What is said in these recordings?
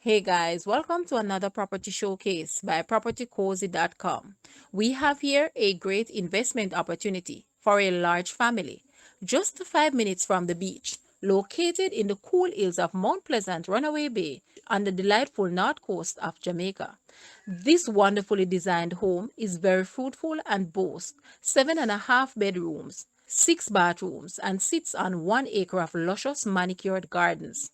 Hey guys, welcome to another property showcase by propertycozy.com. We have here a great investment opportunity for a large family, just 5 minutes from the beach, located in the cool hills of Mount Pleasant Runaway Bay on the delightful North Coast of Jamaica. This wonderfully designed home is very fruitful and boasts 7.5 bedrooms, 6 bathrooms, and sits on 1 acre of luscious manicured gardens.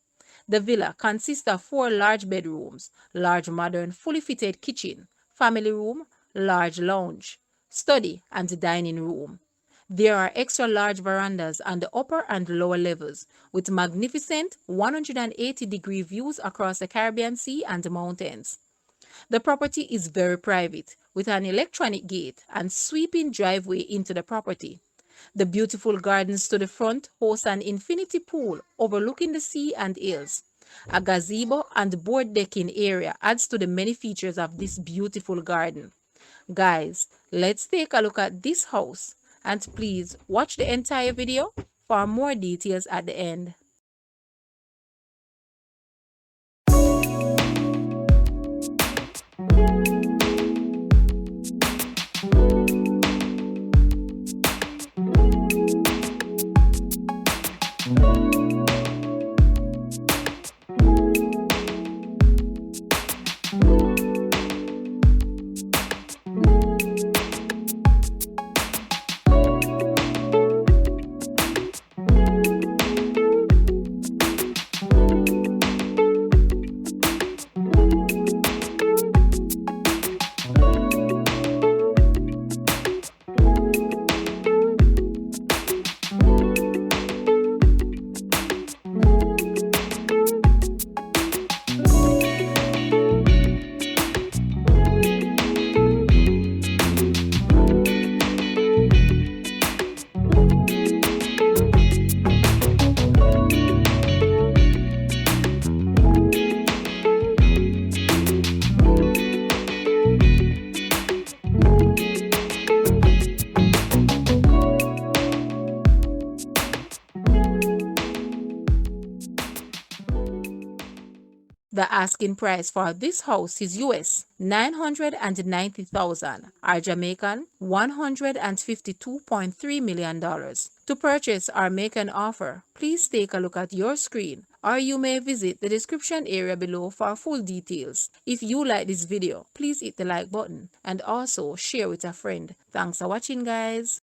The villa consists of 4 large bedrooms, large modern fully fitted kitchen, family room, large lounge, study, and dining room. There are extra large verandas on the upper and lower levels with magnificent 180-degree views across the Caribbean Sea and the mountains. The property is very private with an electronic gate and sweeping driveway into the property. The beautiful gardens to the front host an infinity pool overlooking the sea and hills. A gazebo and board decking area adds to the many features of this beautiful garden. Guys, let's take a look at this house and please watch the entire video for more details at the end. The asking price for this house is US 990,000 or Jamaican $152.3 million. To purchase or make an offer, please take a look at your screen or you may visit the description area below for full details. If you like this video, please hit the like button and also share with a friend. Thanks for watching, guys.